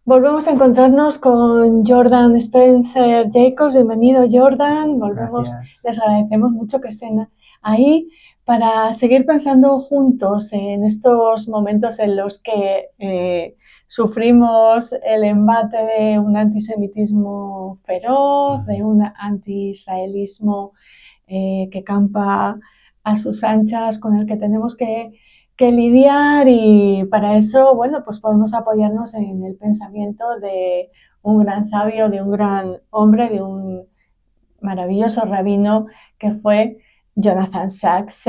Volvemos a encontrarnos con Jordan Spencer Jacobs. Bienvenido, Jordan. Gracias. Les agradecemos mucho que estén ahí para seguir pensando juntos en estos momentos en los que sufrimos el embate de un antisemitismo feroz, de un anti-israelismo que campa a sus anchas, con el que tenemos que lidiar, y para eso, bueno, pues podemos apoyarnos en el pensamiento de un gran sabio, de un gran hombre, de un maravilloso rabino que fue Jonathan Sacks.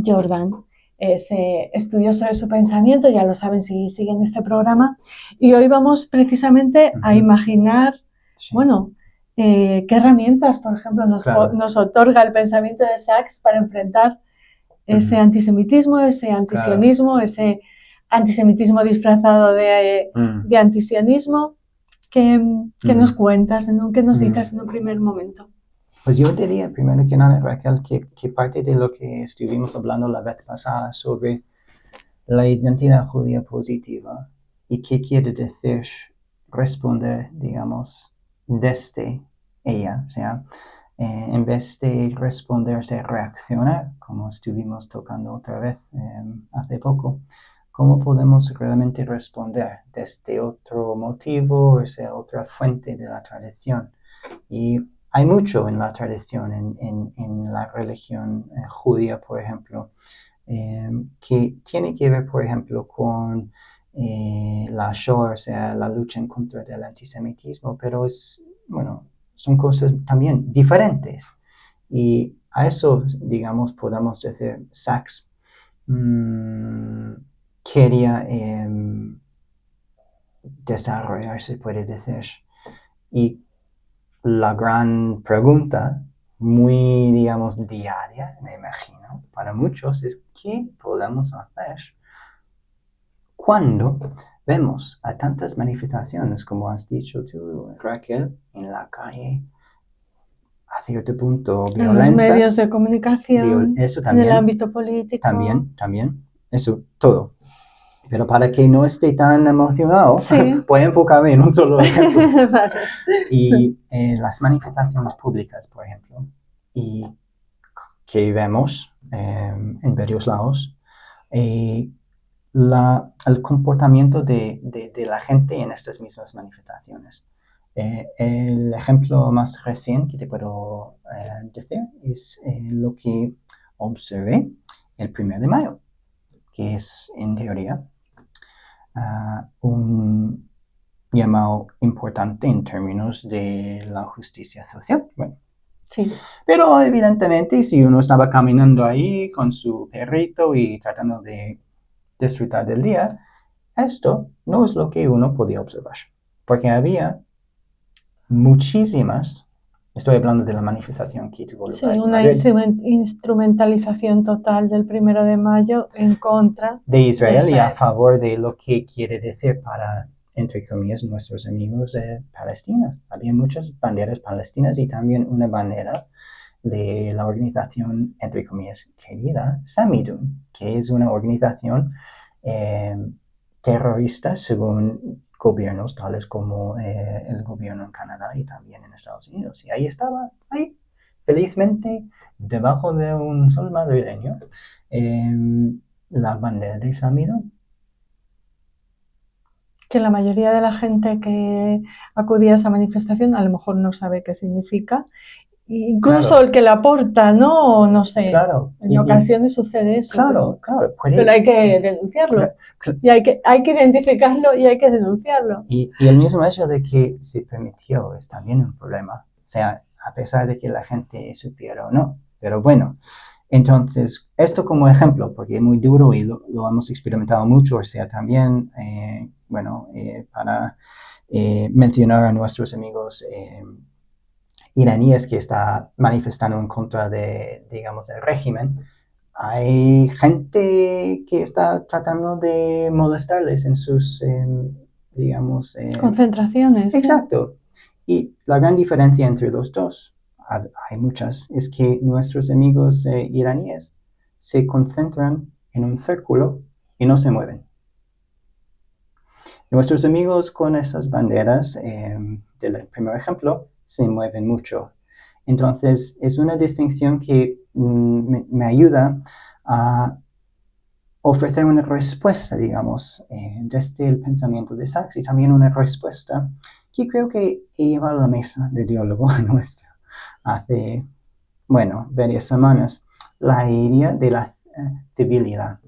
Jordan es estudioso de su pensamiento, ya lo saben si siguen este programa, y hoy vamos precisamente a imaginar, Sí. bueno, qué herramientas, por ejemplo, Claro. nos otorga el pensamiento de Sacks para enfrentar ese antisemitismo, ese antisionismo, ese antisemitismo disfrazado de antisionismo. ¿Qué nos cuentas? ¿Qué nos dices en un primer momento? Pues yo diría primero que nada, Raquel, que parte de lo que estuvimos hablando la vez pasada sobre la identidad judía positiva y qué quiere decir responder, digamos, desde ella, o sea, en vez de responderse, reaccionar, como estuvimos tocando otra vez hace poco, ¿cómo podemos realmente responder desde otro motivo, o sea, otra fuente de la tradición? Y hay mucho en la tradición, en la religión judía, por ejemplo, que tiene que ver, por ejemplo, con la Shoah, o sea, la lucha en contra del antisemitismo, pero son cosas también diferentes. Y a eso, digamos, podemos decir, Sachs quería desarrollarse, puede decir. Y la gran pregunta, muy, digamos, diaria, me imagino, para muchos, es ¿qué podemos hacer cuando vemos a tantas manifestaciones, como has dicho tú, Raquel, en la calle, a cierto punto En los medios de violentas? comunicación, Eso en el también, ámbito político. eso, todo. Pero para que no esté tan emocionado, Sí. voy a enfocarme en un solo ejemplo. Vale. Y las manifestaciones públicas, por ejemplo, y que vemos en varios lados, el comportamiento de la gente en estas mismas manifestaciones. El ejemplo más reciente que te puedo decir es lo que observé el 1 de mayo, que es en teoría un llamado importante en términos de la justicia social. Bueno, sí. Pero evidentemente si uno estaba caminando ahí con su perrito y tratando de disfrutar del día, esto no es lo que uno podía observar, porque había muchísimas, estoy hablando de la manifestación que tuvo lugar. Sí, una instrumentalización total del 1 de mayo en contra de Israel y a Israel. favor de lo que quiere decir para, entre comillas, nuestros amigos de Palestina. Había muchas banderas palestinas y también una bandera de la organización, entre comillas, querida, Samidun, que es una organización terrorista según gobiernos tales como el gobierno en Canadá y también en Estados Unidos. Y ahí estaba, ahí, felizmente, debajo de un sol madrileño, la bandera de Samidun. Que la mayoría de la gente que acudía a esa manifestación a lo mejor no sabe qué significa. Incluso Claro. el que la porta, ¿no? No sé. Claro. En ocasiones sucede eso. Claro. Pero hay que denunciarlo. Y hay que identificarlo y hay que denunciarlo. Y el mismo hecho de que se permitió es también un problema. O sea, a pesar de que la gente supiera o no. Pero bueno, entonces, esto como ejemplo, porque es muy duro y lo hemos experimentado mucho, o sea, también, para mencionar a nuestros amigos iraníes que están manifestando en contra de, digamos, el régimen, hay gente que está tratando de molestarles en sus, digamos... Concentraciones. Exacto. Y la gran diferencia entre los dos, hay muchas, es que nuestros amigos iraníes se concentran en un círculo y no se mueven. Nuestros amigos con esas banderas del primer ejemplo se mueven mucho. Entonces, es una distinción que me ayuda a ofrecer una respuesta, digamos, desde el pensamiento de Sachs y también una respuesta que creo que he llevado a la mesa de diálogo nuestro hace, varias semanas, la idea de la civilidad.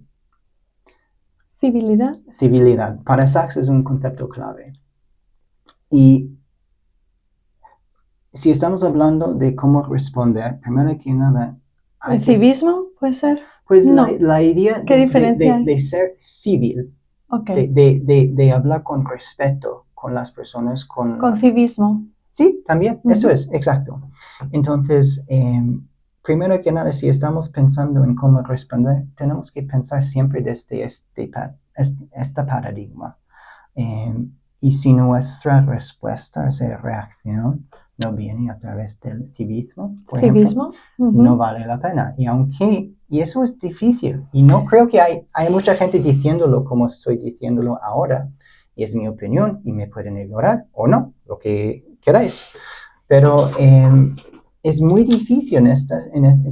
¿Civilidad? Civilidad. Para Sachs es un concepto clave. Y si estamos hablando de cómo responder, primero que nada... ¿El civismo puede ser? Pues no. la idea ¿Qué diferencia de ser civil, okay. de hablar con respeto con las personas. Con civismo. Sí, también, eso es, exacto. Entonces, primero que nada, si estamos pensando en cómo responder, tenemos que pensar siempre desde este paradigma. Y si nuestra respuesta, o sea, reacción, no viene a través del civismo, por ejemplo, no vale la pena. Y eso es difícil. Y no creo que hay mucha gente diciéndolo como estoy diciéndolo ahora. Y es mi opinión y me pueden ignorar o no, lo que queráis. Pero es muy difícil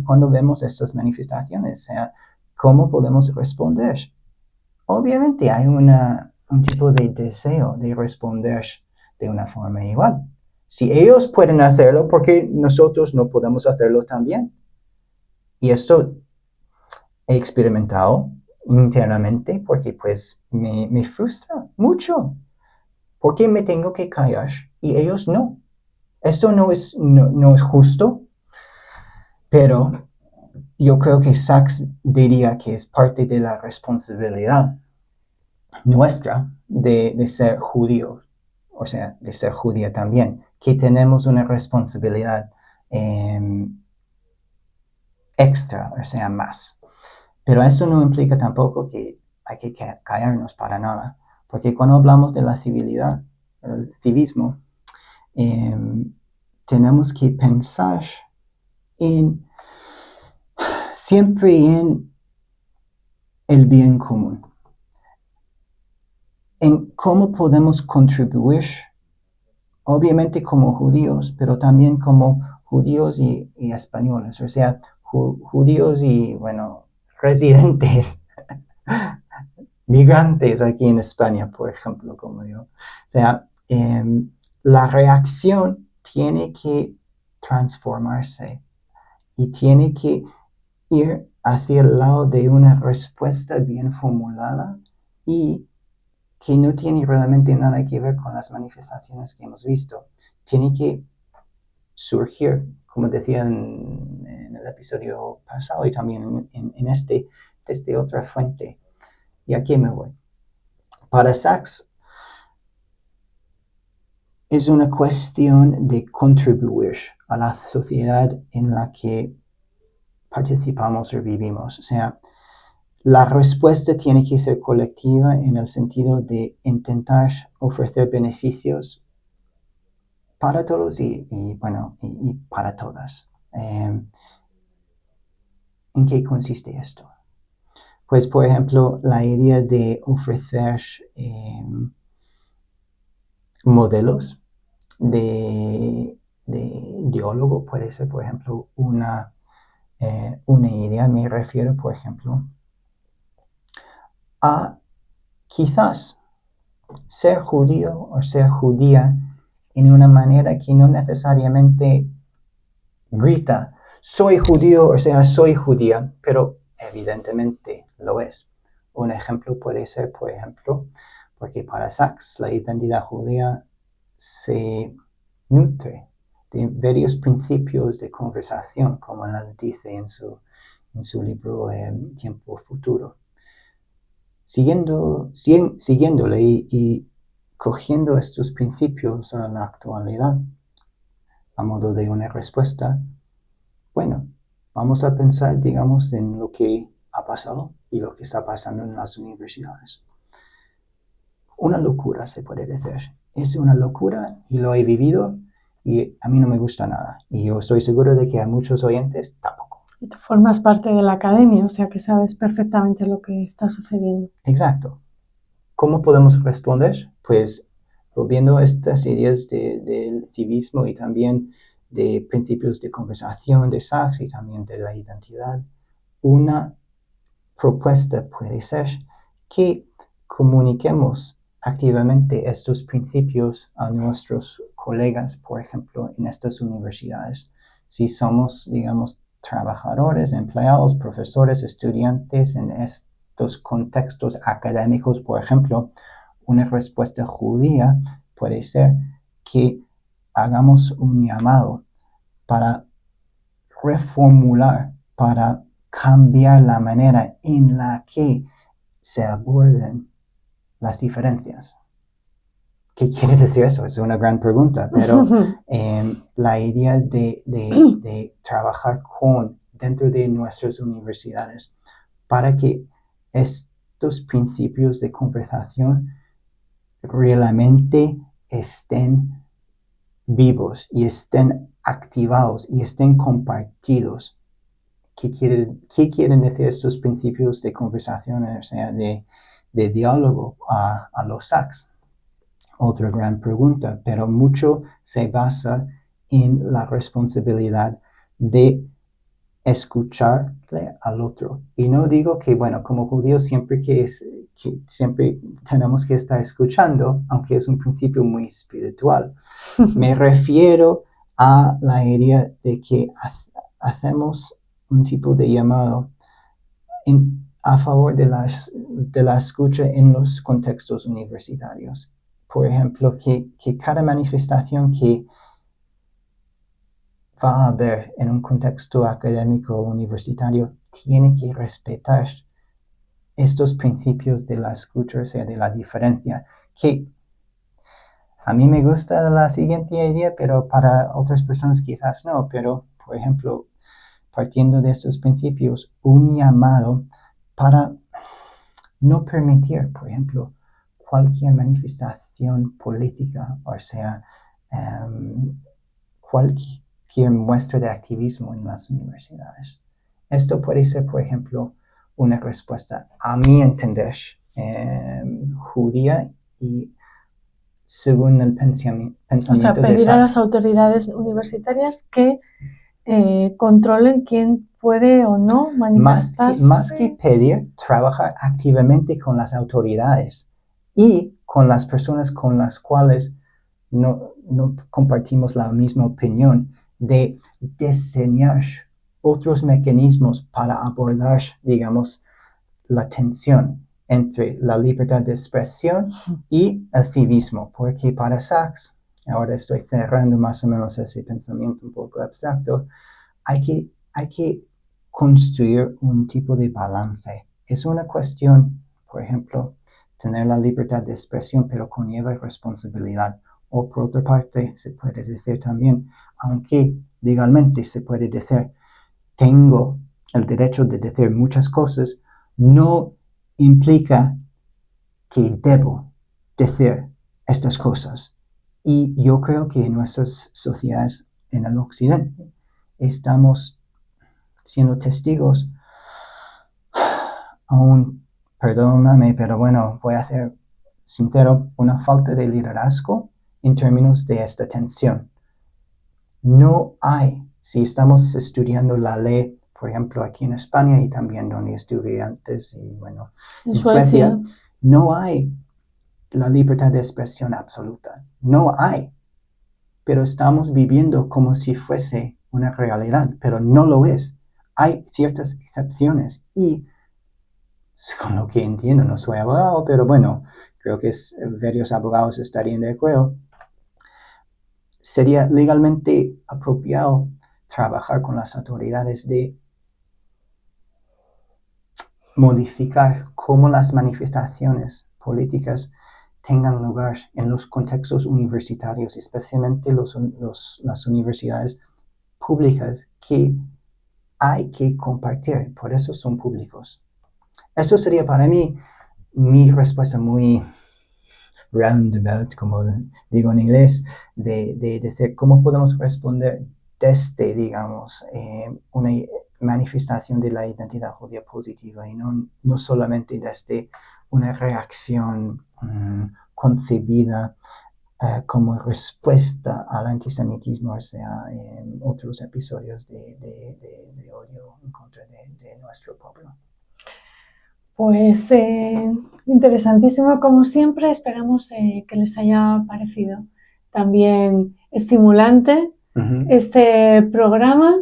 cuando vemos estas manifestaciones. O sea, ¿cómo podemos responder? Obviamente hay un tipo de deseo de responder de una forma igual. Si ellos pueden hacerlo, ¿por qué nosotros no podemos hacerlo también? Y esto he experimentado internamente porque pues me frustra mucho. ¿Por qué me tengo que callar y ellos no? Esto no es justo, pero yo creo que Sachs diría que es parte de la responsabilidad nuestra de ser judíos, o sea, de ser judía también, que tenemos una responsabilidad extra, o sea, más. Pero eso no implica tampoco que hay que callarnos para nada, porque cuando hablamos de la civilidad, el civismo, tenemos que pensar siempre en el bien común, en cómo podemos contribuir, obviamente como judíos, pero también como judíos y españoles, o sea, judíos y, residentes, migrantes aquí en España, por ejemplo, como yo. O sea, la reacción tiene que transformarse y tiene que ir hacia el lado de una respuesta bien formulada y que no tiene realmente nada que ver con las manifestaciones que hemos visto. Tiene que surgir, como decía en el episodio pasado y también en este, desde otra fuente. ¿Y aquí me voy? Para Sachs, es una cuestión de contribuir a la sociedad en la que participamos o vivimos. O sea, la respuesta tiene que ser colectiva en el sentido de intentar ofrecer beneficios para todos y para todas. ¿En qué consiste esto? Pues, por ejemplo, la idea de ofrecer modelos de diálogo puede ser, por ejemplo, una idea. Me refiero, por ejemplo, a quizás ser judío o ser judía en una manera que no necesariamente grita, soy judío, o sea, soy judía, pero evidentemente lo es. Un ejemplo puede ser, por ejemplo, porque para Sachs la identidad judía se nutre de varios principios de conversación, como él dice en su libro Tiempo Futuro. Siguiéndole y cogiendo estos principios a la actualidad, a modo de una respuesta, vamos a pensar, digamos, en lo que ha pasado y lo que está pasando en las universidades. Una locura, se puede decir. Es una locura y lo he vivido y a mí no me gusta nada. Y yo estoy seguro de que a muchos oyentes tampoco. Y tú formas parte de la academia, o sea que sabes perfectamente lo que está sucediendo. Exacto. ¿Cómo podemos responder? pues volviendo a estas ideas del civismo y también de principios de conversación de Sachs y también de la identidad, una propuesta puede ser que comuniquemos activamente estos principios a nuestros colegas, por ejemplo, en estas universidades. Si somos, digamos, trabajadores, empleados, profesores, estudiantes en estos contextos académicos, por ejemplo, una respuesta judía puede ser que hagamos un llamado para reformular, para cambiar la manera en la que se abordan las diferencias. ¿Qué quiere decir eso? Es una gran pregunta, pero la idea de trabajar dentro de nuestras universidades para que estos principios de conversación realmente estén vivos y estén activados y estén compartidos. ¿Qué quieren decir estos principios de conversación, o sea, de diálogo a los Sachs? Otra gran pregunta, pero mucho se basa en la responsabilidad de escucharle al otro. Y no digo que, bueno, como judíos siempre siempre tenemos que estar escuchando, aunque es un principio muy espiritual. Me refiero a la idea de que hacemos un tipo de llamado a favor de la escucha en los contextos universitarios. Por ejemplo, que cada manifestación que va a haber en un contexto académico o universitario tiene que respetar estos principios de la escucha, o sea, de la diferencia, que a mí me gusta la siguiente idea, pero para otras personas quizás no, pero, por ejemplo, partiendo de estos principios, un llamado para no permitir, por ejemplo, cualquier manifestación política, o sea, cualquier muestra de activismo en las universidades. Esto puede ser, por ejemplo, una respuesta, a mi entender, judía y según el pensamiento o sea, de pedir a las Sachs. autoridades universitarias que controlen quién puede o no manifestarse. Más que pedir, trabajar activamente con las autoridades y con las personas con las cuales no compartimos la misma opinión, de diseñar otros mecanismos para abordar, digamos, la tensión entre la libertad de expresión y el civismo, porque para Sachs, ahora estoy cerrando más o menos ese pensamiento un poco abstracto, hay que construir un tipo de balance. Es una cuestión, por ejemplo, tener la libertad de expresión, pero conlleva responsabilidad. O por otra parte, se puede decir también, aunque legalmente se puede decir, tengo el derecho de decir muchas cosas, no implica que debo decir estas cosas. Y yo creo que en nuestras sociedades en el occidente estamos siendo testigos aún, perdóname, pero bueno, voy a ser sincero, una falta de liderazgo en términos de esta tensión. No hay, si estamos estudiando la ley, por ejemplo, aquí en España y también donde estuve antes, y bueno, en Suecia, no hay la libertad de expresión absoluta. No hay. Pero estamos viviendo como si fuese una realidad, pero no lo es. Hay ciertas excepciones y, con lo que entiendo, no soy abogado, pero bueno, creo que varios abogados estarían de acuerdo, sería legalmente apropiado trabajar con las autoridades de modificar cómo las manifestaciones políticas tengan lugar en los contextos universitarios, especialmente las universidades públicas que hay que compartir, por eso son públicos. Eso sería para mí mi respuesta muy roundabout, como digo en inglés, de decir cómo podemos responder desde, digamos, una manifestación de la identidad judía positiva y no solamente desde una reacción concebida como respuesta al antisemitismo, o sea, en otros episodios de odio en contra de nuestro pueblo. Pues interesantísimo como siempre, esperamos que les haya parecido también estimulante este programa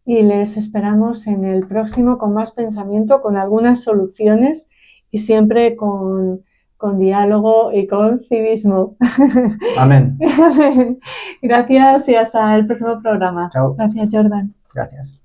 y les esperamos en el próximo con más pensamiento, con algunas soluciones y siempre con diálogo y con civismo. Amén. Gracias y hasta el próximo programa. Chao. Gracias, Jordan. Gracias.